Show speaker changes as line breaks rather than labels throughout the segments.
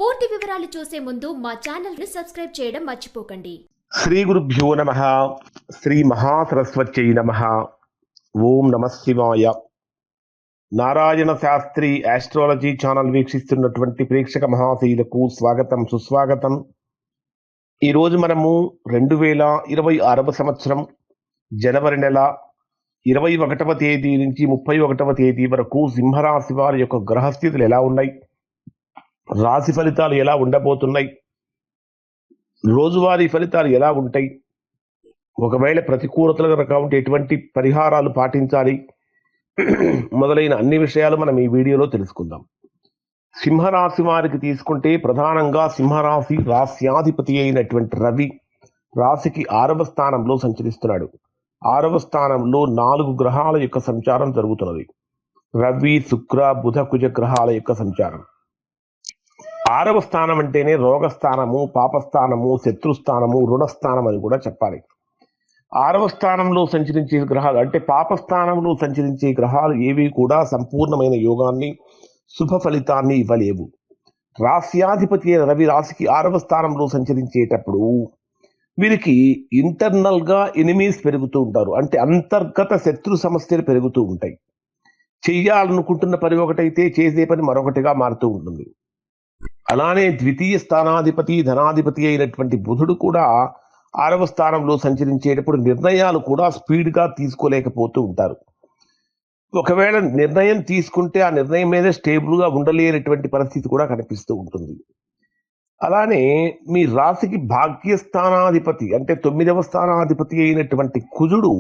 పూర్తి వివరాలు చూసే ముందు మా ఛానల్ ని సబ్స్క్రైబ్ చేయడం మర్చిపోకండి.
శ్రీ గురుభ్యో నమః. శ్రీ మహాసరస్వత్యై నమః. ఓం నమః శివాయ. నారాయణ శాస్త్రి ఆస్ట్రాలజీ ఛానల్ వీక్షిస్తున్నటువంటి ప్రేక్షక మహాశీలకు స్వాగతం, సుస్వాగతం. ఈరోజు మనము 2026 సంవత్సరం జనవరి నెల 21వ తేదీ నుంచి 31వ తేదీ వరకు సింహరాశి వారి యొక్క గ్రహస్థితులు ఎలా ఉన్నాయి, రాశి ఫలితాలు ఎలా ఉండబోతున్నాయి, రోజువారీ ఫలితాలు ఎలా ఉంటాయి, ఒకవేళ ప్రతికూలతలు కనుక ఉంటే ఎటువంటి పరిహారాలు పాటించాలి మొదలైన అన్ని విషయాలు మనం ఈ వీడియోలో తెలుసుకుందాం. సింహరాశి వారికి తీసుకుంటే ప్రధానంగా సింహరాశి రాశ్యాధిపతి అయినటువంటి రవి రాశికి 6వ స్థానంలో సంచరిస్తున్నాడు. 6వ స్థానంలో 4 గ్రహాల యొక్క సంచారం జరుగుతున్నది. రవి, శుక్ర, బుధ, కుజ గ్రహాల యొక్క సంచారం. 6వ స్థానం అంటేనే రోగస్థానము, పాపస్థానము, శత్రుస్థానము, రుణస్థానం అని కూడా చెప్పాలి. 6వ స్థానంలో సంచరించే గ్రహాలు అంటే పాపస్థానంలో సంచరించే గ్రహాలు ఏవి కూడా సంపూర్ణమైన యోగాన్ని, శుభ ఫలితాన్ని ఇవ్వలేవు. రాశ్యాధిపతి రవి రాశికి 6వ స్థానంలో సంచరించేటప్పుడు వీరికి ఇంటర్నల్గా ఎనిమీస్ పెరుగుతూ ఉంటారు. అంటే అంతర్గత శత్రు సమస్యలు పెరుగుతూ ఉంటాయి. చెయ్యాలనుకుంటున్న పని ఒకటైతే చేసే పని మరొకటిగా మారుతూ ఉంటుంది. అలానే ద్వితీయ స్థానాధిపతి, ధనాధిపతి అయినటువంటి బుధుడు కూడా 6వ స్థానంలో సంచరించేటప్పుడు నిర్ణయాలు కూడా స్పీడ్గా తీసుకోలేకపోతూ ఉంటారు. ఒకవేళ నిర్ణయం తీసుకుంటే ఆ నిర్ణయం మీద స్టేబుల్గా ఉండలేనటువంటి పరిస్థితి కూడా కనిపిస్తూ ఉంటుంది. అలానే మీ రాశికి భాగ్యస్థానాధిపతి అంటే 9వ స్థానాధిపతి అయినటువంటి కుజుడు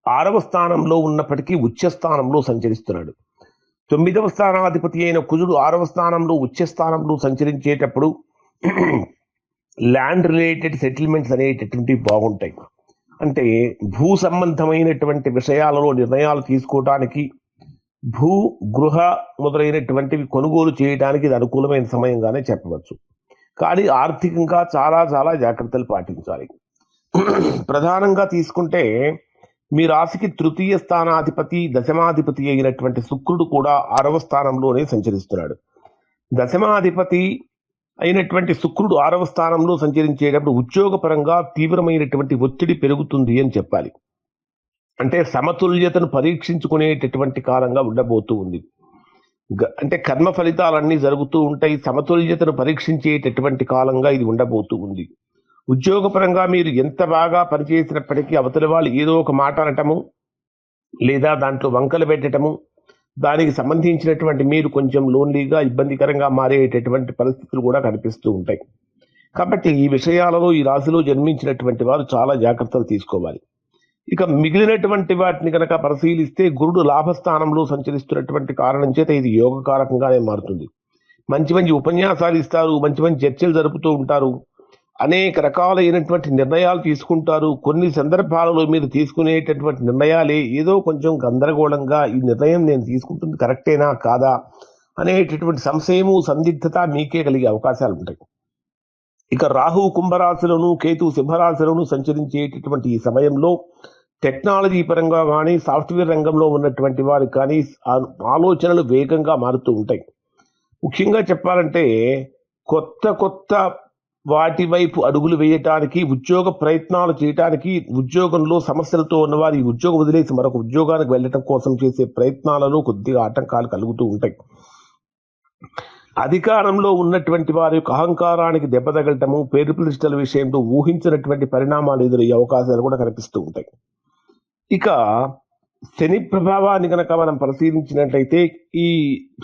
6వ స్థానంలో ఉన్నప్పటికీ ఉచ్చ స్థానంలో సంచరిస్తున్నాడు. 9వ స్థానాధిపతి అయిన కుజుడు 6వ స్థానంలో ఉచ్చ స్థానంలో సంచరించేటప్పుడు ల్యాండ్ రిలేటెడ్ సెటిల్మెంట్స్ అనేటటువంటివి బాగుంటాయి. అంటే భూ సంబంధమైనటువంటి విషయాలలో నిర్ణయాలు తీసుకోవడానికి, భూ గృహ మొదలైనటువంటివి కొనుగోలు చేయడానికి ఇది అనుకూలమైన సమయంగానే చెప్పవచ్చు. కానీ ఆర్థికంగా చాలా చాలా జాగ్రత్తలు పాటించాలి. ప్రధానంగా తీసుకుంటే మీ రాశికి తృతీయ స్థానాధిపతి, దశమాధిపతి అయినటువంటి శుక్రుడు కూడా 6వ స్థానంలోనే సంచరిస్తున్నాడు. దశమాధిపతి అయినటువంటి శుక్రుడు 6వ స్థానంలో సంచరించేటప్పుడు ఉద్యోగపరంగా తీవ్రమైనటువంటి ఒత్తిడి పెరుగుతుంది అని చెప్పాలి. అంటే సమతుల్యతను పరీక్షించుకునేటటువంటి కాలంగా ఉండబోతూ ఉంది. అంటే కర్మ ఫలితాలన్నీ జరుగుతూ ఉంటాయి. సమతుల్యతను పరీక్షించేటటువంటి కాలంగా ఇది ఉండబోతూ ఉంది. ఉద్యోగపరంగా మీరు ఎంత బాగా పనిచేసినప్పటికీ అవతలి వాళ్ళు ఏదో ఒక మాట అనటము, లేదా దాంట్లో వంకలు పెట్టడము, దానికి సంబంధించినటువంటి మీరు కొంచెం లోన్లీగా, ఇబ్బందికరంగా మారేటటువంటి పరిస్థితులు కూడా కనిపిస్తూ ఉంటాయి. కాబట్టి ఈ విషయాలలో ఈ రాశిలో జన్మించినటువంటి వారు చాలా జాగ్రత్తలు తీసుకోవాలి. ఇక మిగిలినటువంటి వాటిని కనుక పరిశీలిస్తే గురుడు లాభస్థానంలో సంచరిస్తున్నటువంటి కారణం చేత ఇది యోగకారకంగానే మారుతుంది. మంచి మంచి ఉపన్యాసాలు ఇస్తారు, మంచి మంచి చర్చలు జరుపుతూ ఉంటారు, అనేక రకాలైనటువంటి నిర్ణయాలు తీసుకుంటారు. కొన్ని సందర్భాలలో మీరు తీసుకునేటటువంటి నిర్ణయాలే ఏదో కొంచెం గందరగోళంగా ఈ నిర్ణయం నేను తీసుకుంటుంది కరెక్టేనా కాదా అనేటటువంటి సంశయము, సందిగ్ధత మీకే కలిగే అవకాశాలు ఉంటాయి. ఇక రాహు కుంభరాశిలోను, కేతు సింహరాశిలోను సంచరించేటటువంటి ఈ సమయంలో టెక్నాలజీ పరంగా కానీ, సాఫ్ట్వేర్ రంగంలో ఉన్నటువంటి వారికి కానీ ఆలోచనలు వేగంగా మారుతూ ఉంటాయి. ముఖ్యంగా చెప్పాలంటే కొత్త వాటి వైపు అడుగులు వేయటానికి, ఉద్యోగ ప్రయత్నాలు చేయటానికి, ఉద్యోగంలో సమస్యలతో ఉన్నవారు ఈ ఉద్యోగం వదిలేసి మరొక ఉద్యోగానికి వెళ్ళటం కోసం చేసే ప్రయత్నాలలో కొద్దిగా ఆటంకాలు కలుగుతూ ఉంటాయి. అధికారంలో ఉన్నటువంటి వారి యొక్క అహంకారానికి దెబ్బ తగలటము, పేరు ప్రతిష్టల విషయంలో ఊహించినటువంటి పరిణామాలు ఎదురయ్యే అవకాశాలు కూడా కనిపిస్తూ ఉంటాయి. ఇక శని ప్రభావాన్ని కనుక మనం పరిశీలించినట్లయితే ఈ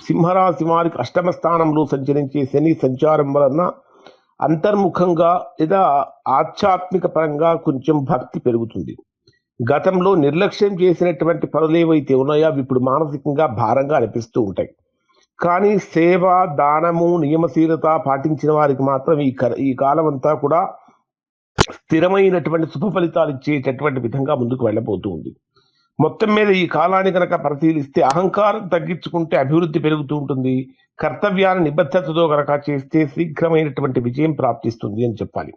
సింహరాశి వారికి 8వ స్థానంలో సంచరించే శని సంచారం వలన అంతర్ముఖంగా లేదా ఆధ్యాత్మిక పరంగా కొంచెం భక్తి పెరుగుతుంది. గతంలో నిర్లక్ష్యం చేసినటువంటి పనులు ఏవైతే ఉన్నాయో అవి ఇప్పుడు మానసికంగా భారంగా అనిపిస్తూ ఉంటాయి. కానీ సేవ, దానము, నియమశీలత పాటించిన వారికి మాత్రం ఈ కాలం అంతా కూడా స్థిరమైనటువంటి శుభ ఫలితాలు ఇచ్చేటటువంటి విధంగా ముందుకు వెళ్ళబోతూ ఉంది. మొత్తం మీద ఈ కాలాన్ని కనుక పరిశీలిస్తే అహంకారం తగ్గించుకుంటే అభివృద్ధి పెరుగుతూ ఉంటుంది. కర్తవ్యాన్ని నిబద్ధతతో కనుక చేస్తే శీఘ్రమైనటువంటి విజయం ప్రాప్తిస్తుంది అని చెప్పాలి.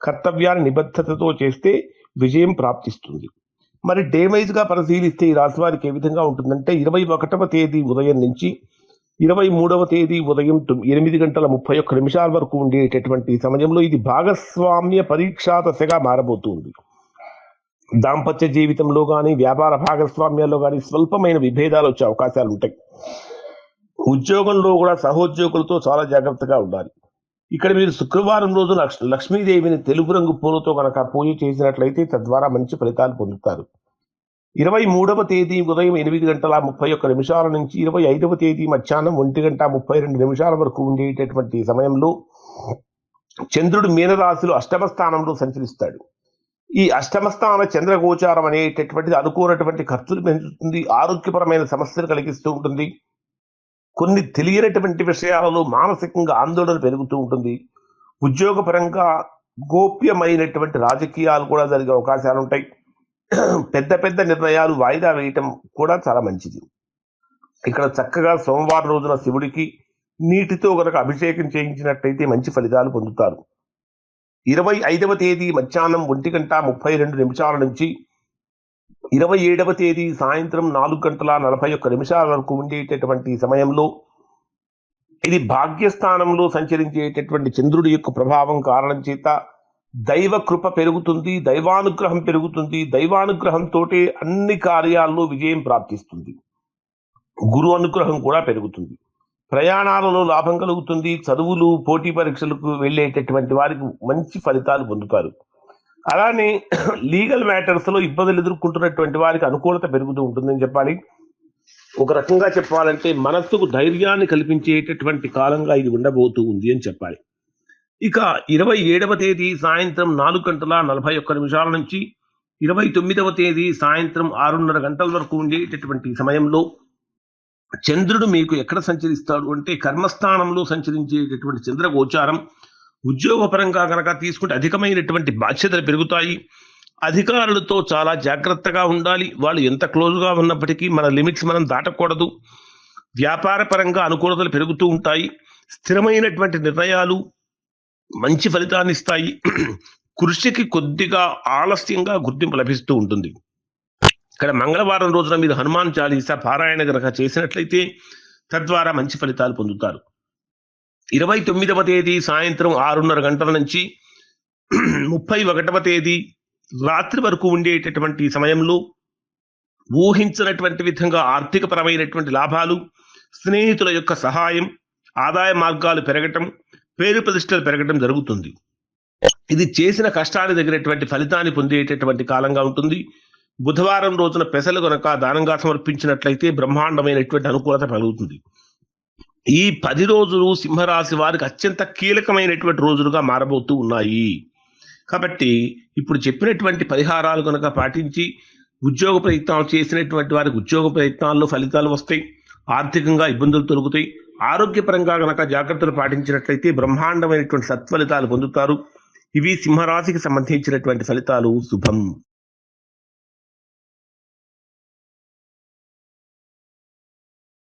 కర్తవ్యాన్ని నిబద్ధతతో చేస్తే విజయం ప్రాప్తిస్తుంది. మరి డే వైజ్గా పరిశీలిస్తే ఈ రాశి వారికి ఏ విధంగా ఉంటుందంటే 21వ తేదీ ఉదయం నుంచి 23వ తేదీ ఉదయం 8:31 వరకు ఉండేటటువంటి సమయంలో ఇది భాగస్వామ్య పరీక్షా దశగా మారబోతుంది. దాంపత్య జీవితంలో కానీ వ్యాపార భాగస్వామ్యాల్లో కానీ స్వల్పమైన విభేదాలు వచ్చే అవకాశాలు ఉంటాయి. ఉద్యోగంలో కూడా సహోద్యోగులతో చాలా జాగ్రత్తగా ఉండాలి. ఇక్కడ మీరు శుక్రవారం రోజు లక్ష్మీదేవిని తెలుపు రంగు పూలతో కనుక పూజ చేసినట్లయితే తద్వారా మంచి ఫలితాలు పొందుతారు. 23వ తేదీ ఉదయం 8:31 నుంచి 25వ తేదీ మధ్యాహ్నం 1:32 వరకు ఉండేటటువంటి సమయంలో చంద్రుడు మీనరాశిలో అష్టమ స్థానంలో సంచరిస్తాడు. ఈ అష్టమ స్థాన చంద్రగోచారం అనేటటువంటిది అనుకోనటువంటి ఖర్చులు పెంచుతుంది, ఆరోగ్యపరమైన సమస్యలు కలిగిస్తూ ఉంటుంది. కొన్ని తెలియనటువంటి విషయాలలో మానసికంగా ఆందోళన పెరుగుతూ ఉంటుంది. ఉద్యోగపరంగా గోప్యమైనటువంటి రాజకీయాలు కూడా జరిగే అవకాశాలు ఉంటాయి. పెద్ద పెద్ద నిర్ణయాలు వాయిదా వేయటం కూడా చాలా మంచిది. ఇక్కడ చక్కగా సోమవారం రోజున శివుడికి నీటితో కనుక అభిషేకం చేయించినట్లయితే మంచి ఫలితాలు పొందుతారు. 25వ తేదీ మధ్యాహ్నం 1:32 నుంచి 27వ తేదీ సాయంత్రం 4:41 వరకు ఉండేటటువంటి సమయంలో ఇది భాగ్యస్థానంలో సంచరించేటటువంటి చంద్రుడి యొక్క ప్రభావం కారణం చేత దైవ కృప పెరుగుతుంది, దైవానుగ్రహం పెరుగుతుంది. దైవానుగ్రహంతో అన్ని కార్యాల్లో విజయం ప్రాప్తిస్తుంది. గురు అనుగ్రహం కూడా పెరుగుతుంది. ప్రయాణాలలో లాభం కలుగుతుంది. చదువులు పోటీ పరీక్షలకు వెళ్ళేటటువంటి వారికి మంచి ఫలితాలు పొందుతారు. అలానే లీగల్ మ్యాటర్స్లో ఇబ్బందులు ఎదుర్కొంటున్నటువంటి వారికి అనుకూలత పెరుగుతూ ఉంటుందని చెప్పాలి. ఒక రకంగా చెప్పాలంటే మనస్సుకు ధైర్యాన్ని కల్పించేటటువంటి కాలంగా ఇది ఉండబోతూ ఉంది అని చెప్పాలి. ఇక 27వ తేదీ సాయంత్రం 4:41 నుంచి 29వ తేదీ సాయంత్రం 6:30 వరకు ఉండేటటువంటి సమయంలో చంద్రుడు మీకు ఎక్కడ సంచరిస్తాడు అంటే కర్మస్థానంలో సంచరించేటటువంటి చంద్రగోచారం ఉద్యోగపరంగా కనుక తీసుకుంటే అధికమైనటువంటి బాధ్యతలు పెరుగుతాయి. అధికారులతో చాలా జాగ్రత్తగా ఉండాలి. వాళ్ళు ఎంత క్లోజ్గా ఉన్నప్పటికీ మన లిమిట్స్ మనం దాటకూడదు. వ్యాపార పరంగా అనుకూలతలు పెరుగుతూ ఉంటాయి. స్థిరమైనటువంటి నిర్ణయాలు మంచి ఫలితాన్ని ఇస్తాయి. కృషికి కొద్దిగా ఆలస్యంగా గుర్తింపు లభిస్తూ ఉంటుంది. ఇక్కడ మంగళవారం రోజున మీరు హనుమాన్ చాలీసా పారాయణ గనక చేసినట్లయితే తద్వారా మంచి ఫలితాలు పొందుతారు. 29వ తేదీ సాయంత్రం 6:30 నుంచి 31వ తేదీ రాత్రి వరకు ఉండేటటువంటి సమయంలో ఊహించినటువంటి విధంగా ఆర్థికపరమైనటువంటి లాభాలు, స్నేహితుల యొక్క సహాయం, ఆదాయ మార్గాలు పెరగటం, పేరు ప్రతిష్టలు పెరగటం జరుగుతుంది. ఇది చేసిన కష్టానికి తగినటువంటి ఫలితాన్ని పొందేటటువంటి కాలంగా ఉంటుంది. బుధవారం రోజున పెసలు కనుక దానంగా సమర్పించినట్లయితే బ్రహ్మాండమైనటువంటి అనుకూలత కలుగుతుంది. ఈ 10 రోజులు సింహరాశి వారికి అత్యంత కీలకమైనటువంటి రోజులుగా మారబోతూ ఉన్నాయి. కాబట్టి ఇప్పుడు చెప్పినటువంటి పరిహారాలు కనుక పాటించి ఉద్యోగ ప్రయత్నాలు చేసినటువంటి వారికి ఉద్యోగ ప్రయత్నాల్లో ఫలితాలు వస్తాయి. ఆర్థికంగా ఇబ్బందులు తొలగుతాయి. ఆరోగ్యపరంగా కనుక జాగ్రత్తలు పాటించినట్లయితే బ్రహ్మాండమైనటువంటి సత్ఫలితాలు పొందుతారు. ఇవి సింహరాశికి సంబంధించినటువంటి ఫలితాలు. శుభం.